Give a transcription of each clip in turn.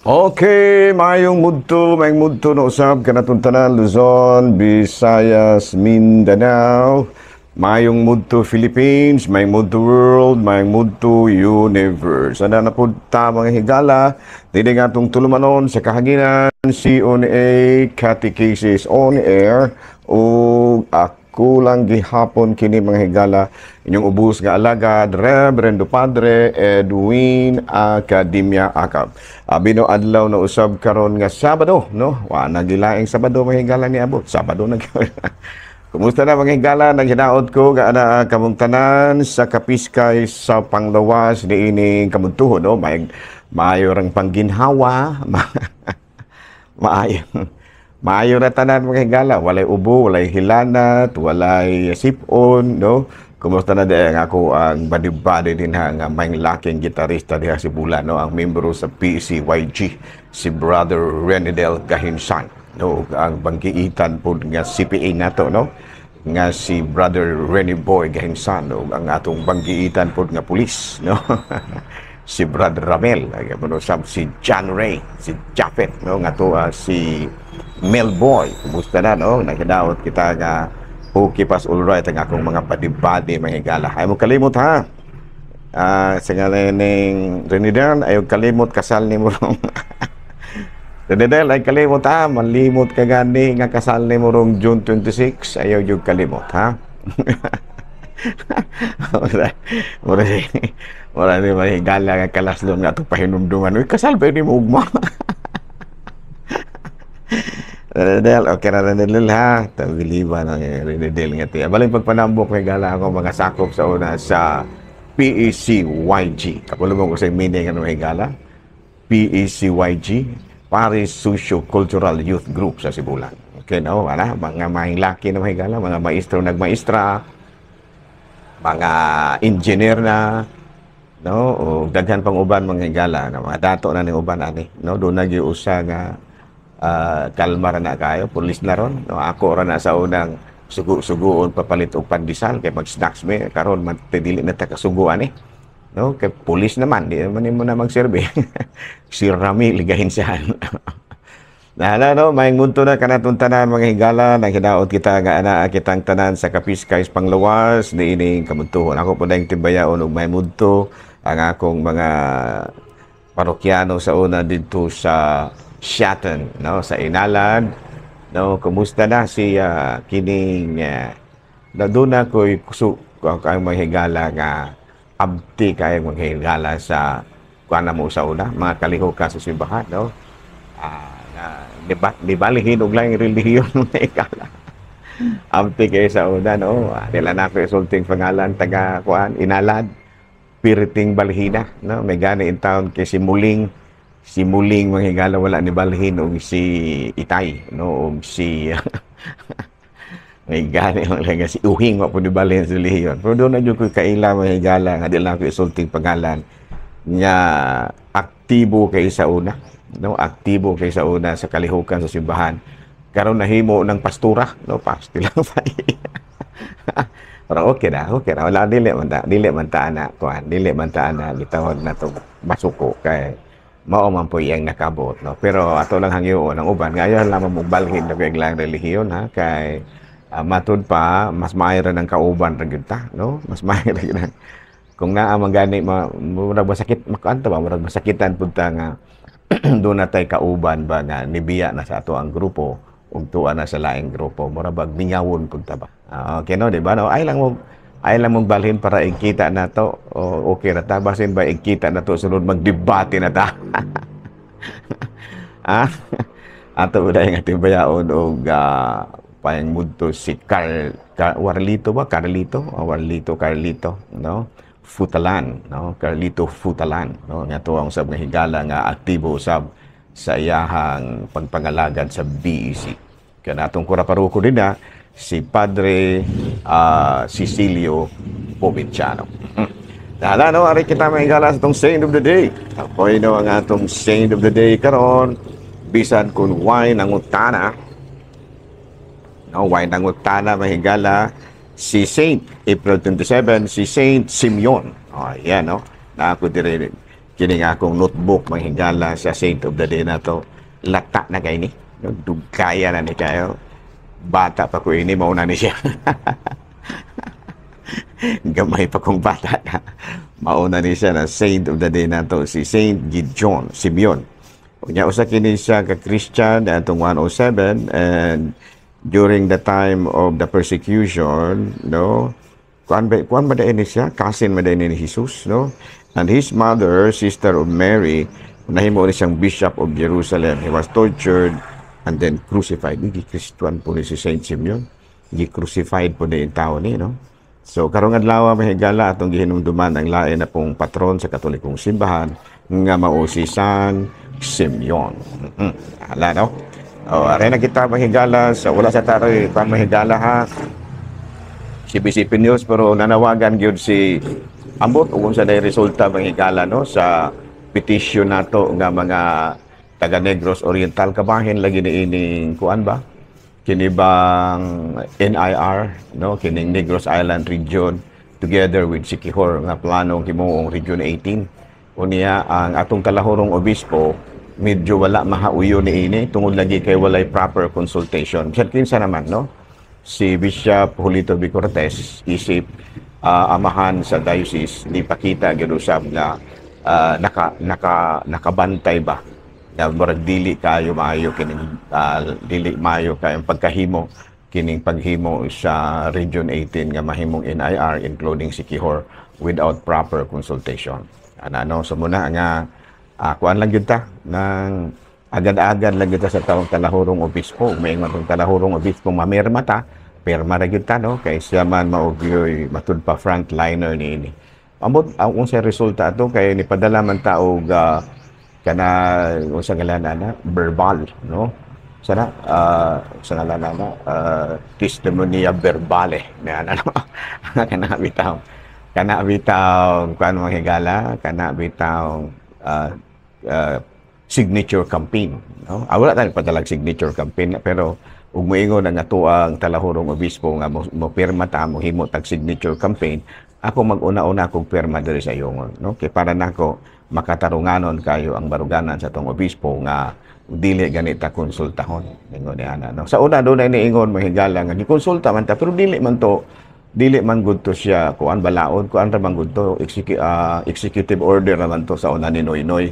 Okay, mayong mudto na usab kanatong tanan Luzon, Visayas, Mindanao. Mayong mudto Philippines, may mudto world, may mudto universe. Ana na pud ta mga higala, dili nga atong tulumanon sa kahanginan si On A Catechesis on Air o ako lang gihapon kini mga higala inyong ubos nga alagad Reverendo Padre Edwin Academia Akab. Abino adlaw na usab karon nga Sabado, no? Wa nagilaing Sabado mga higala ni abot. Sabado na Kumusta na mga higala? Naghinaot ko nga ana kamong tanan sa kapiskay sa panglawas ni ining kamuntuhon, no? Maayo rang pangginhawa, maayo. Maayo na tanan mga higala, walay ubo, walay hilanat, walay sipon, no? Kumusta na din ako ang badi-badi din nga may laking gitarista diha si Bulan, no? Ang membro sa PCYG, si Brother Renidel Gahinsan, no? Ang bangkiitan po nga CPA nato, no? Nga si Brother Renny Boy Gahinsan, no? Ang atong bangkiitan po nga pulis, no? Si Brother Ramel, si John Ray, si Japet, no? Nga to si Melboy, kumusta na, no? Nagkadaot kita nga okay pas alright ang akong mga badi-badi mga higala. Ayaw mo kalimot ha. Sa ngalan ng Renidel, ayaw kalimot kasal ni mo rong. Renidel, ayaw kalimot ha. Malimot ka gani nga kasal ni mo rong June 26. Ayaw yung kalimot ha. Mura ni mga higala nga kalaslon nga itong pahinumduman. Uy, kasal ba ni mo ugma? Renedel, okay na Renedel ha. Tabiliba ng Renedel nga tiya. Baling pagpanambok may gala ako mga sakop sa una sa PECYG. Kapulong ko sa meaning ng mga gala. PECYG, Paris Socio-Cultural Youth Group sa Sibulan. Okay, no? Mga mahilaki na mga gala, mga maestro nagmaestra, mga engineer na, no? O daghan pang uban mga higala, mga dato na ng uban ani, no? Doon nagiusa nga kalmar na kayo, pulis na ron, no? Ako ra na sa unang sugo-sugoon papalit og pandesal kay mag-snacks me karon matidili na ta kasuguan no? Kay pulis naman di man mo na magserbe. Si Rami ligahinsahan. Nahala, no, may munto na kanatong tanan mga higala, naghidaot kita nga ana kitang tanan sa kapiskay panglawas ni ining kamuntuhon. Ako po dayong timbayaon og may munto ang akong mga parokyano sa una dito sa Shaton, no, sa Inalad, no, kumusta na si kining naduna ko'y kusuk ang mga higala nga abti kayong mga higala sa kuana mo sa una, mga kalihoka sa simbahan, no, di balihin og lang relihiyon ng higala. Abti kayo sa una, no, nila na ko isulting pangalan taga kuan Inalad, Piriting Balhina, no, may gani in town kay si Muling mga higala wala ni balhin og si Itay, no, og si may gani mga si Uhing wa po ni balhin sa lihiyon. Pero doon na jud ko kaila mga higala nga dili lang ko isulting pangalan nya aktibo kay sa una, no, aktibo kay sa una sa kalihukan sa simbahan. Karon nahimo ng pastura, no, pastilang pa. Pero okay na. Wala dili man ta ana kuan, dili man ta ana gitawag na to masuko kay mao man po iyang nakabot, no. Pero ato lang hangyo ang uban ngayon lamang mo balhin na biglang relihiyon ha kay matud pa mas maayo ra ng kauban ra gyud ta, no. Mas maayo ra gyud kung naa man gani murag masakit makanto ba murag masakitan pud ta nga do na tay kauban ba nga nibiya na sa ato ang grupo ug tuwa na sa laing grupo murag bag bingawon pud ta ba. Okay no, di ba, no? Ay lang mong balhin para ikita na to. Okay na ta. Basin ba ikita na to sunod magdebate na ta. Ato ba dahil nga timbayaon o payang mudto si Carlito, no? Futalan, no? Carlito Futalan, no? Nga to ang sab nga higala nga aktibo sab sa iyahang pagpangalagad sa BEC. Kaya natong kuraparuko din na si Padre Cecilio Provinciano. Dala, no, ari kita may higala sa itong Saint of the Day. Ako'y no ang atong Saint of the Day karon bisan kung why nangutana, no, why nangutana may higala si Saint April 27, si Saint Simeon. Yan, no, na ako dire kini nga akong notebook manghigala sa Saint of the Day na to. Lata na kay ni. Dugkaya na ni kayo. Bata pa ko ini, mauna ni siya. Gamay pa kong bata na. Mauna ni siya na Saint of the Day na to, si Saint Gideon, Simeon. Unya usa kini siya ka Christian atong 107, and during the time of the persecution, no, kuan ba ni siya, cousin ba ni Jesus, no? And his mother, sister of Mary, nahimo ni siyang Bishop of Jerusalem. He was tortured and then crucified. Gi-Christian po ni si Saint Simeon. Gi-crucified po ni yung tao ni, no? So, karong adlaw mahigala atong gihinumduman ang lain na pong patron sa Katolikong simbahan nga mao si San Simeon. Hala, no? O, aray na kita mahigala sa wala sa taroy pa mahigala ha. Si BCP News, pero nanawagan gyud si ambot kung sa day resulta mahigala, no, sa petition nato nga mga taga Negros Oriental kabahin lagi ni ining kuan ba kini bang NIR, no, kining Negros Island region together with Siquijor nga planong himuong Region 18. Unya ang atong kalahorong obispo medyo wala mahauyo ni ini tungod lagi kay walay proper consultation. Bisan kinsa naman, no, si Bishop Julito B. Cortez isip amahan sa diocese ni pakita gyud usab na nakabantay ba na murag dili kayo maayo kining dili maayo kayong pagkahimo kining paghimo sa Region 18 nga mahimong NIR including Siquijor without proper consultation. Ano so muna nga kuan lang gyud ta nang agad-agad lang gyud ta sa taong kalahorong obispo, may matong kalahorong obispo mamirma ta, perma ra gyud ta, no, kay siya man maugyoy matud pa frontliner niini. Ambot ang unsa resulta ato kay ni padala man ta og kana unsa ngalan ana verbal, no, sana sa ngalan ana testimonia verbale na ano kana bitaw kuan mahigala kana bitaw signature campaign, no. Wala tayong padalag signature campaign pero ug moingon nga ato ang talahorong obispo nga mo pirma ta mo himo tag signature campaign, ako mag-una-una kong pirma diri sa iyong, no, kay para nako makatarunganon kayo ang baruganan sa tong obispo nga dili ganita konsultahon ingon ni ana, no. Sa una do na niingon mahigala nga gikonsulta man ta pero dili man gud to siya kuan balaod kuan ra man gud to executive order naman to sa una ni Noynoy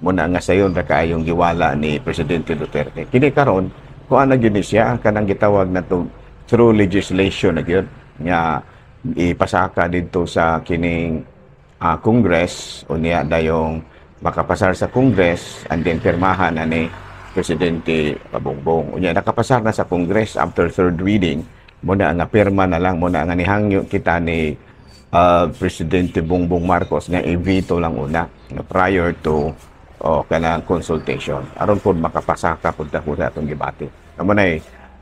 muna nga sayon ra kaayong giwala ni Presidente Duterte. Kini karon kuan na gyud siya kanang gitawag na to through legislation na gyud nga ipasaka dito sa kining Congress unya dayong makapasar sa Congress and then pirmahan na ni Presidente Bongbong. Unya nakapasar na sa Congress after third reading muna nga pirma na lang muna nga nihangyo kita ni Presidente Bongbong Marcos nga i-veto lang una prior to kanang consultation aron pud makapasaka pud ta atong gibati.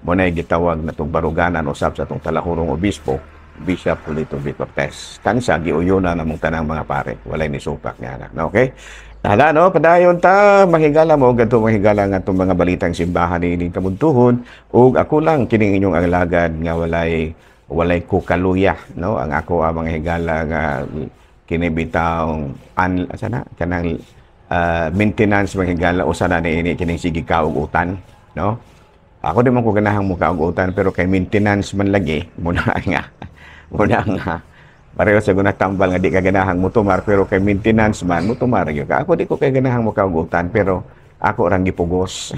Munay gitawag na tong baruganan usab sa tong talahorong obispo Bishop Julito B. Cortez. Kansa giuyona namong tanang mga pare, walay ni supak nga anak. Okay? Hala, no, padayon ta mahigala mo gadto mahigala nga tong mga balitang simbahan ni kamuntuhon ug ako lang kining inyong alagad nga walay kukaluya, no. Ang ako mga higala nga kini bitawng sana kanang maintenance mga higala usa na ni kining sige kaugutan, no. Ako di man ko ganahang mo kaugutan pero kay maintenance man lagi muna nga pareho sa guna tambal nga di ka ganahang mutumar pero kay maintenance man mutumar gyud ka. Ako di ko kay ganahang mo kaugutan pero ako orang gipugos.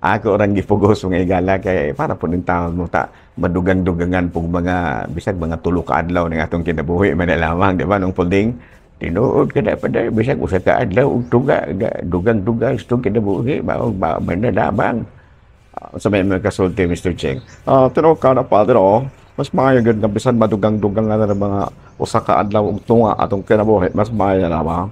Ako orang gipugos mga higala kay para po ning taon mo ta madugang-dugangan pug mga bisag mga tulo ka adlaw ning atong kinabuhi man lamang, di ba, nung pulding tinuod kada pada bisag usa ka adlaw ug tuga dugang-dugang stong kinabuhi ba manadabang. Sa may kasulti, Mr. Cheng. Tino ka na pa, mas mayagad nga bisan madugang-dugang nga na mga usa ka adlaw ug tunga atong kinabuhi, mas mayagad na ba?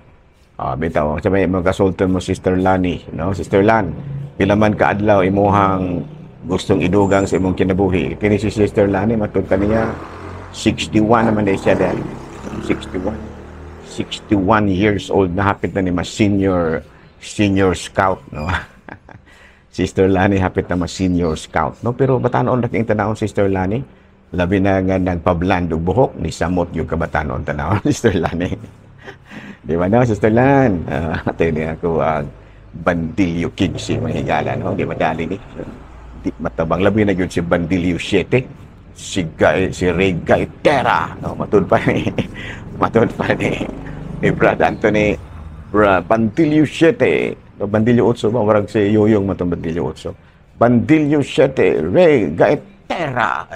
Bitaw, sa may kasulti mo, Sister Lani, no? Sister Lan, pila man ka adlaw imuhang gustong idugang sa imong kinabuhi. Kini si Sister Lani, matud kaniya, 61 naman na siya dahil. 61 years old na hapit na ni mas senior scout, no? Sister Lani hapit na mas senior scout, no, pero batanon ra king tanawon Sister Lani labi na nga nagpabland og buhok ni samot yung kabatanon tanawon Sister Lani. Di ba no, Sister Lan? Ito niya ako ang Bandilyo King si mahigala, no? Di madali ni. Di matabang labi na yun si Bandilyo 7. Si Ray Gaitera, no? Matod pa ni Brad Anthony Bandilyo 7. No, Bandilyo 8 ba? Warag si Yoyong matong Bandilyo 8. Bandilyo 7, Ray Gaitera.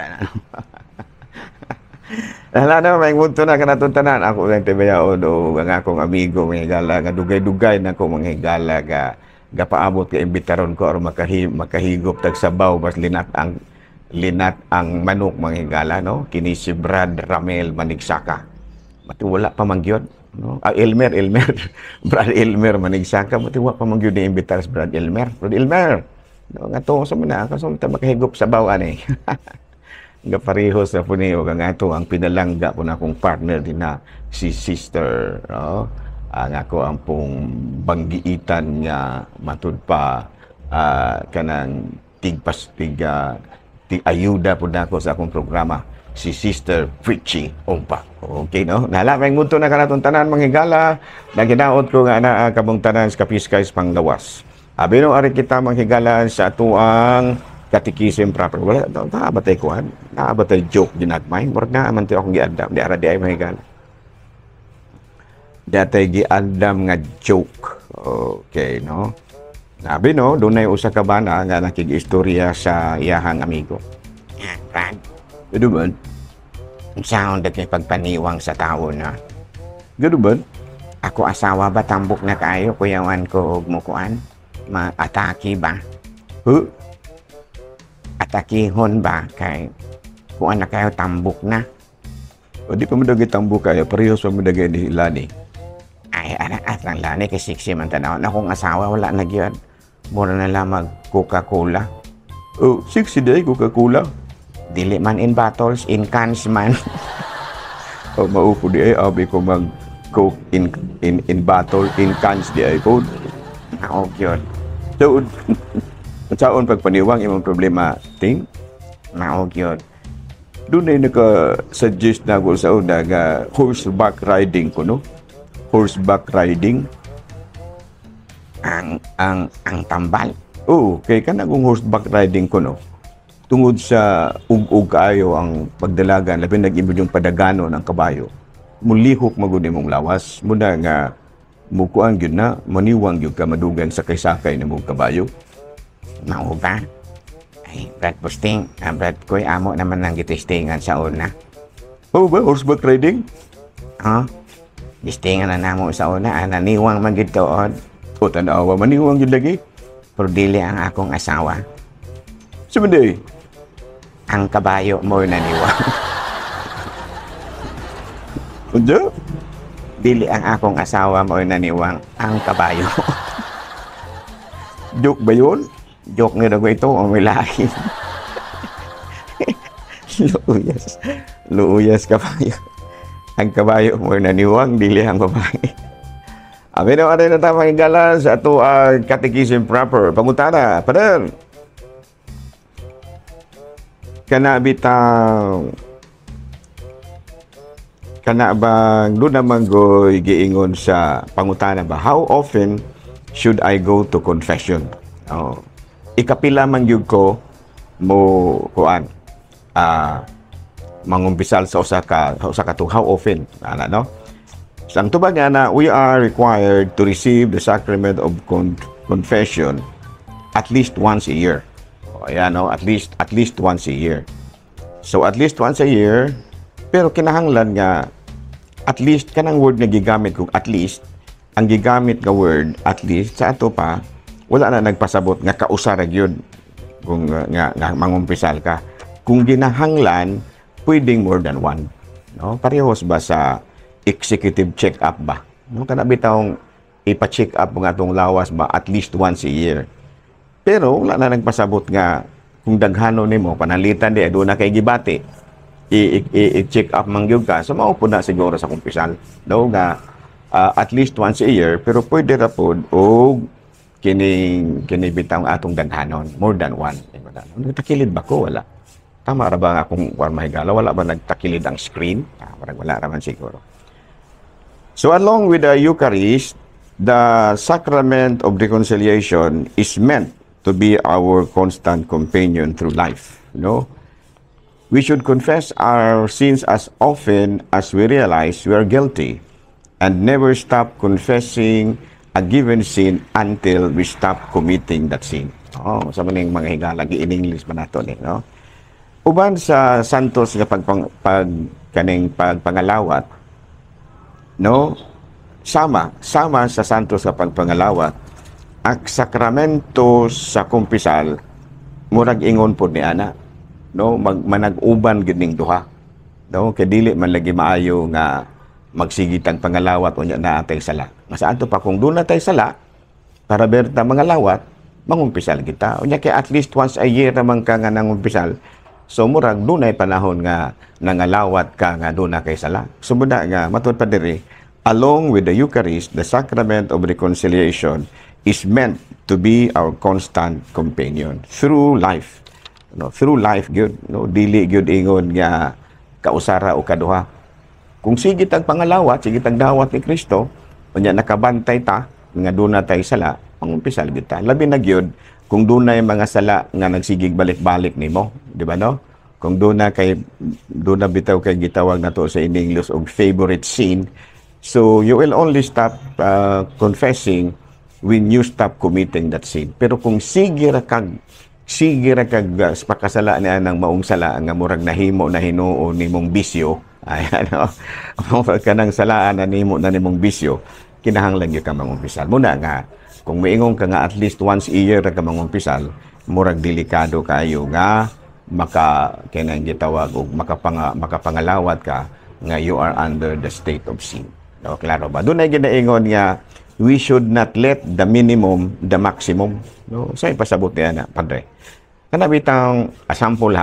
Hala na, may munto na kanatuntanan. Ako lang tibayaon o ang akong amigo, mga higala, nga dugay-dugay na ko mga higala, ga paabot ka imbitaron ko or makahigop tag sabaw, bas linat ang manok mga higala, no? Kini si Brad Ramel Manigsaka. Mati wala pa mangyod, no? Elmer. Brad Elmer Manigsaka, mati wala pa mangyod ni imbitar si Brad Elmer. No, nga to, sa mga kasunta makahigop sabaw, ani. Nga pareho sa po niyo nga ito ang pinalangga po na akong partner din na si Sister, no? Ang ako ang pong banggiitan nga matud pa kanang tig ayuda po na ako sa akong programa, si Sister Fritchie Ompa. Okay, no? Nalamay ngunto na kanatong tanan mga higala, naginaot ko nga na kabong tanan sa Kapiskay Panglawas. Abi no ari kita mga higala sa atuang katikisim proper. Wala, naabatay ko, naabatay joke ginagmay. Murag na, aman akong giandam. Di ara di ay mahigal. Datay giandam nga joke. Okay, no? Sabi, no, doon na usa ka bana nga nakig-istorya sa iyahang amigo. Yan, Brad. Gado ba? Ang sound at may pagpaniwang sa tao na. Gado ba? Ako asawa ba tambok na kayo, kuyawan ko og mukuan? Maatake ba? Atakihon ba kay kung na kayo tambok na? O di pa madagay tambok kayo, parehos pa madagay ni Lani. Ay, at lang Lani kay sexy man tanaw. Na kung asawa, wala na gyud. Mura na lang mag Coca-Cola. Oh, sexy day Coca-Cola. Dili man in bottles, in cans man. O maupo di ay, abi ko mag Coke in bottle, in cans di ay po. Oo, gyud. So, saon pagpaniwang imong problema, ting? Maog yun. Doon ay naka-suggest na ako sa una nga horseback riding ko, no? Horseback riding. Ang tambal. Oo, kay ka na kung horseback riding ko, no? Tungod sa ug-ug kaayo ang pagdalagan, labi nag-ibig yung padagano ng kabayo. Mulihok maguni mong lawas. Muna nga, mukuan yun na, maniwang yun ka madugang sakay-sakay ng mong kabayo. Mao ba? Ay, Brad Busting, Brad Koy, amo naman ang gitistingan sa una. Oo ba? Horseback riding? Distingan na namo sa una, naniwang man gid tuod. O, tanawa, maniwang yun lagi? Pero dili ang akong asawa. Sumunday? Ang kabayo mo naniwang. Unja? Dili ang akong asawa mo naniwang, ang kabayo. Joke ba yun? Joke nga ko ito, ang milahin. Luuyas kabayo. Ang kabayo mo naniwang, dili ang babae. Abi na na tamang igalan sa ato catechism proper. Pangutana, padal. Kana bitaw. Kana bang doon naman go'y giingon sa pangutana ba? How often should I go to confession? Oh. Ikapila man yun ko mo kuan mangumpisal sa usa ka to how often no? So, ang tubag nga na we are required to receive the sacrament of confession at least once a year. O ayan, no? At least once a year. So at least once a year, pero kinahanglan nga at least kanang word na gigamit ko at least ang gigamit nga word at least sa ato pa wala na nagpasabot nga kausarag yun kung nga mangumpisal ka. Kung ginahanglan, pwedeng more than one. No? Parehos ba sa executive check-up ba? No? Kana bitawng ipa-check up nga itong lawas ba at least once a year. Pero wala na nagpasabot nga kung daghano nimo panalitan di doon na kay gibati. I-check up man gyud ka. So maupo na siguro sa kumpisal. No nga at least once a year pero pwede ra pod og kini bitang atong daghanon more than one. Nagtakilid ba ko? Wala. Tama ra ba akong war mahigala? Wala ba nagtakilid ang screen? Wala raman siguro. So along with the Eucharist, the sacrament of reconciliation is meant to be our constant companion through life. We should confess our sins as often as we realize we are guilty and never stop confessing a given sin until we stop committing that sin. Sa maning mga higala, in English man nato ni, no? Uban sa santos nga pagpangalawat, no? Sama sa santos sa pagpangalawat, ang sakramento sa kumpisal murag ingon pod ni ana, no? Manag-uban gid ning duha, no? Kay dili man lagi maayo nga magsigitang pangalawat unya na atay sala. Masaan to pa kung doon na tay sala para berta mangalawat, mangumpisal kita. Unya kay at least once a year naman ka nga nangumpisal. So murag dunay panahon nga nangalawat ka nga doon na kay sala. Sumuda nga matud pa diri, along with the Eucharist, the sacrament of reconciliation is meant to be our constant companion through life. Through life gyud, dili gyud ingon nga kausara o kaduha. Kung sigit ang pangalawat, sigit ang dawat ni Kristo, unya nakabantay ta nga doon na tay sala, mangumpisal kita. Labi na gyud kung doon na yung mga sala nga nagsigig balik-balik nimo, di ba no? Kung doon na bitaw kay gitawag na to sa English og favorite sin, so you will only stop confessing when you stop committing that sin. Pero kung sige ra kag pakasala niya ng maong sala nga murag nahimo na hinuo nimong bisyo, ayan no, kanang salaan na nimong bisyo, kinahanglan gyud ka mangumpisal. Muna nga kung miingon ka nga at least once a year ka mangumpisal, murag delikado kayo nga kanang gitawag og makapangalawat ka nga you are under the state of sin. No, klaro ba? Doon ay ginaingon nga we should not let the minimum the maximum. No, sa ipasabot niya na, padre. Kana bitang sample.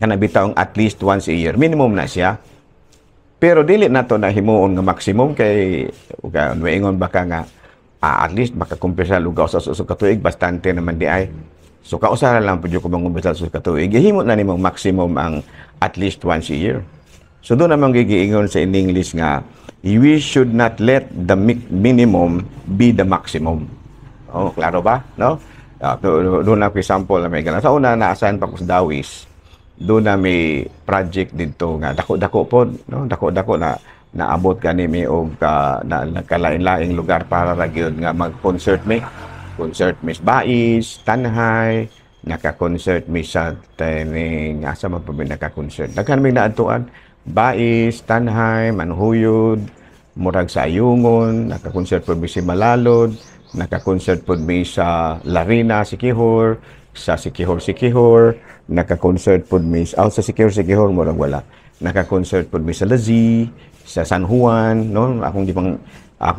Kana bitang at least once a year, minimum na siya. Pero dili nato na himuon nga maximum kay ingon baka nga at least makakumpisal og sa katuig bastante naman di ay. So kausara lang pud ko mangumpisal sa katuig. Gihimo na nimong maximum ang at least once a year. So doon naman gigiingon sa in English nga we should not let the minimum be the maximum. Klaro ba? No? Doon na ko example na may ganun. Sa una naasahan pa ko sa Dawis. Doon na may project dito nga dako-dako po, no? Dako-dako na naabot kanimi og nakalain-laing lugar para ra gyud nga mag-concert mi sa Bais, Tanhay, naka-concert mi sa tining asa man pa naka-concert. Daghan mi naadtuan, Bais, Tanhay, Manhuyod, murag sa Ayungon, naka-concert po mi si Malalod, naka-concert po mi sa Larina, Siquijor, sa Siquijor, naka-concert po mi sa Siquijor, murag wala. Naka-concert po mi sa Lazi, sa San Juan, no? Akong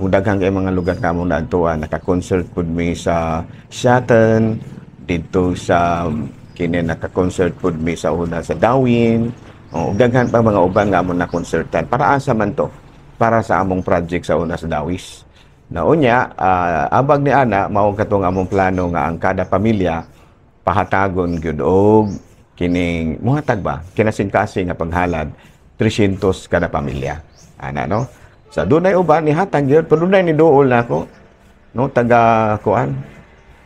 daghang kay mga lugar kamo naadtuan, naka-concert po mi sa Shatan, dito sa naka-concert po mi sa una sa Dawin, daghan pa mga ubang nga amon na konsertan. Para asa man to? Para sa among project sa una sa Dawis. Naunya, abag ni ana mao katong among plano nga ang kada pamilya pahatagon gyud og kining muhatag ba kinasing-kasing nga paghalad 300 kada pamilya. Ana no? Sa dunay uban ni hatag gyud, pero dunay ni duol nako. No, taga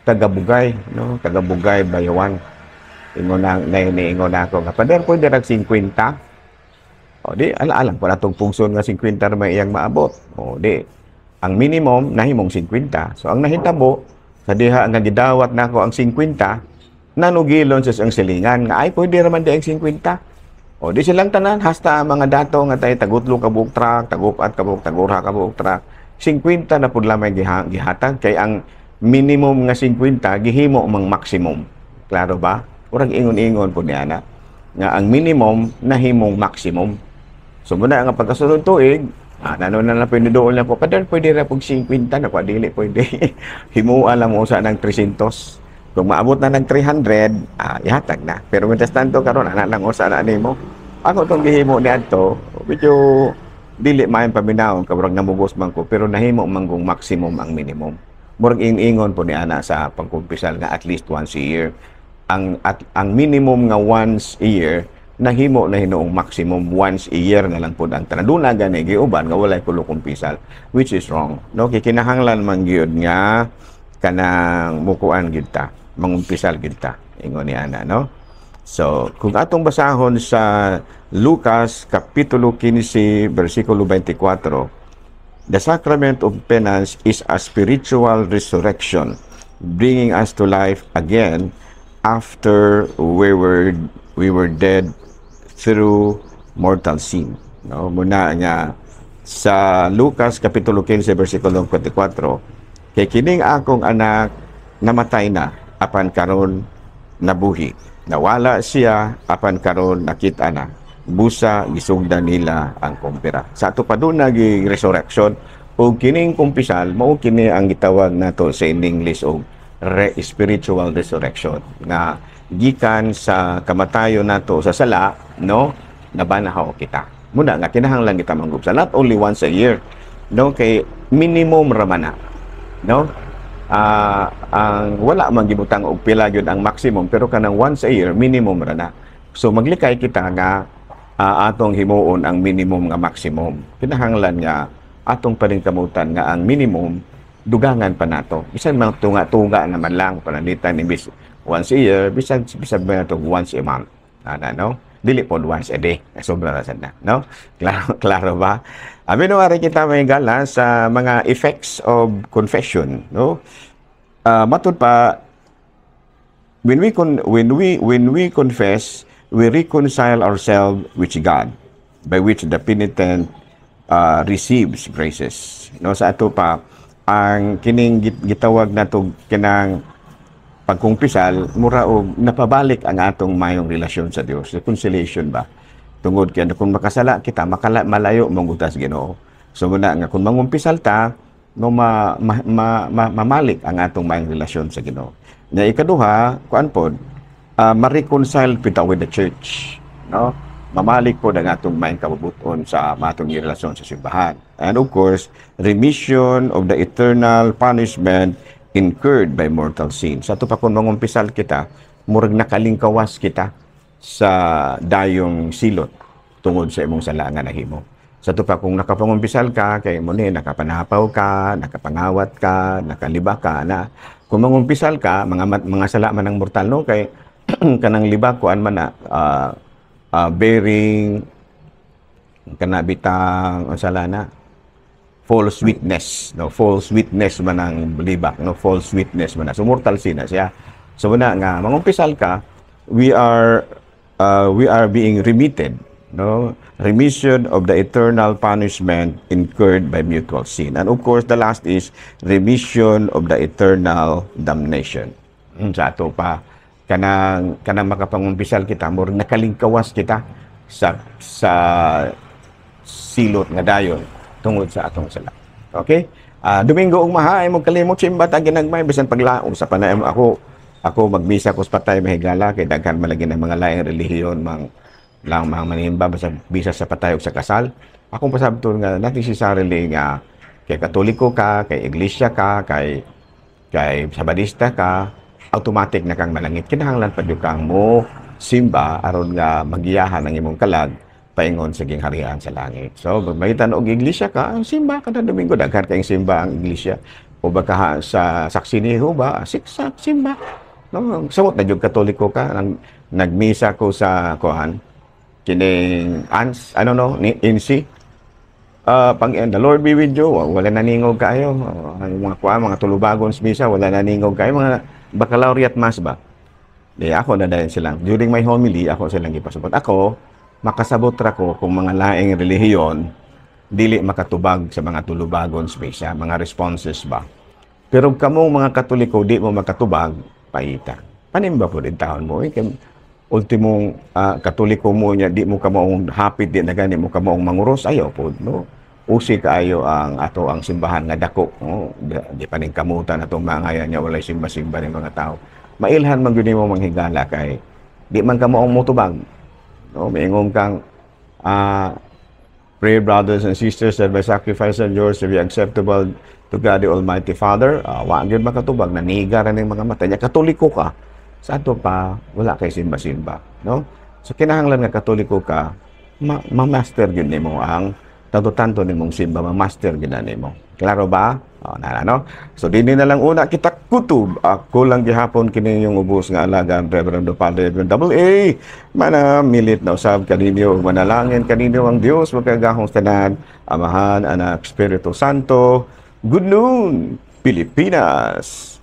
Bugay, no? Taga Bugay Bayawan. Ingon ako nga pader pwede rag 50. Di alam pa natong pungson nga 50 na may iyang maabot. Di ang minimum nahimong 50. So ang nahitabo sa diha nga gidawat nako ang 50 nanugilon sa ang silingan nga ay pwede ra man di ang 50. Di silang tanan hasta mga dato nga tay tagutlo ka buok truck, tagupat ka buok, tagura ka buok truck. 50 na pud lamay gihatag kay ang minimum nga 50 gihimo mang maximum. Klaro ba? Urang ingon-ingon po niya na nga ang minimum nahimong maximum. So muna nga pagkasunod tuig, nano na pinidool na po, padal pwede ra pog 50 na kwa dili pwede. Himuan lang mo sa ng 300. Kung maabot na ng 300, ihatag na. Pero mientras tanto karon ana lang usa na nimo. Ako tong gihimo ni adto, medyo dili maayong paminaw kabrang namubos man ko, pero nahimo manggong maximum ang minimum. Murag ingon po ni ana sa pagkumpisal nga at least once a year. Ang minimum nga once a year nahimo na hinoong maximum once a year na lang po ang tanaduna gani giuban nga walay kulo kumpisal, which is wrong, no? Kay kinahanglan man gyud nga kanang mukuan gid ta, mangumpisal gid ta ingon ni ana, no? So kung atong basahon sa Lucas kapitulo 15 bersikulo 24, the sacrament of penance is a spiritual resurrection, bringing us to life again after we were dead through mortal sin. No, muna nga sa Lucas kapitulo 15 bersikulo 24, kay kining akong anak namatay na apan karon nabuhi, nawala siya apan karon nakita na, busa gisugdan nila ang kumpira. Sa ato pa doon nag-resurrection o kining kumpisal, mao kini ang gitawag nato sa English og spiritual resurrection na gikan sa kamatayon nato sa sala, no, nabanahaw kita. Muna nga kinahanglan kita manggubsa not only once a year, no, kay minimum ramana, no. Ang wala man gibutang og pila gyud ang maximum, pero kanang once a year minimum ra na. So maglikay kita nga atong himuon ang minimum nga maximum. Kinahanglan nga atong pa rin kamutan nga ang minimum dugangan pa nato. Bisan mga tunga-tunga naman lang pananitan imbis once a year, bisan ba nato once a month. No? Dili po once a day. Sobra ra sad na, no? Klaro ba? Abi no ari kita may gala sa mga effects of confession, no? Matud pa when we confess, we reconcile ourselves with God, by which the penitent receives graces. No, sa ato pa ang kining gitawag nato kinang pagkumpisal, mura og napabalik ang atong mayong relasyon sa Dios, reconciliation ba. Tungod kay kung makasala kita, malayo mangutas Ginoo. So muna nga kung mangumpisal ta, no mamalik ang atong mayong relasyon sa Ginoo. Na ikaduha, kuan pod, ma-reconcile pita with the church, no? Mamalik po ang atong mayong kabubuton sa matong relasyon sa simbahan. And of course, remission of the eternal punishment incurred by mortal sin. Sa ito pa kung mangumpisal kita, murag nakalingkawas kita sa dayong silot tungod sa imong sala nga nahimo. Sa ito pa kung nakapangumpisal ka, kay mo ni nakapanapaw ka, nakapangawat ka, nakaliba ka na. Kung mangumpisal ka, mga sala man ng mortal, no? Kay kanang liba kuan man na bearing kanabitang sala na false witness, no, false witness man ang libak, no, false witness man na, so mortal sin na siya. So na nga mangumpisal ka, we are being remitted, no, remission of the eternal punishment incurred by mutual sin. And of course the last is remission of the eternal damnation. Sa ato pa kanang makapangumpisal kita, more nakalingkawas kita sa silot nga dayon tungod sa atong sala. Okay? Domingo ug maha ay mo kalimot simba ta ginagmay bisan paglaom sa panay ako magmisa ko sa patay mahigala kay daghan malagi ng mga laing relihiyon lang mga manimba basta bisa sa patay ug sa kasal. Akong pasabton nga natin si sarili nga kay Katoliko ka, kay Iglesia ka, kay Sabadista ka, automatic na kang malangit. Kinahanglan pa jud kang mo simba aron nga magiyahan ang imong kalag paingon sa gingharian sa langit. So, magitan og iglesia ka, ang simba kada Domingo, daghan kayong simba ang iglesia. O baka sa Saksi ni Jehova, siksak simba. No, samot na jud Katoliko ka, nagmisa ko sa kuan kining INC. The Lord be with you. Wala naningog kayo. Ang mga tulubagon sa misa, wala naningog kayo. Mga baccalaureate mass ba? Di ako na dahil silang. During my homily, ako silang ipasabot. Ako, makasabot ra ko kung mga laing relihiyon dili makatubag sa mga tulubagon sa misa, mga responses ba. Pero kamong mga Katoliko di mo makatubag, paita. Panimba po din taon mo. Ultimong Katoliko mo niya, di mo ka maong hapit, di na gani mo ka maong manguros, ayaw po, no? Usi kaayo ang ato ang simbahan nga dako, no? Di pa ning kamutan atong mga niya, walay simba-simba ng mga tao. Mailhan man gyud mo manghigala kay di man ka maong motubag. No, maingong kang pray, brothers and sisters, that by sacrifice of yours to be acceptable to God the Almighty Father. Wa gyud makatubag, naniga ra ning mga mata niya. Katoliko ka. Sa ato pa wala kay simba-simba, no? So kinahanglan nga katoliko ka, ma-master gyud nimo ang tanto-tanto nimong simba, ma-master gyud na nimo. Klaro ba? No? So dinhi na lang una kita kutob. Ako lang gihapon kini yung ubos nga alaga Reverendo Padre Edwin AA. Mana milit na usab kaninyo ug manalangin kaninyo ang Dios magkagahong tanan, Amahan, Anak, Espiritu Santo. Good noon, Pilipinas.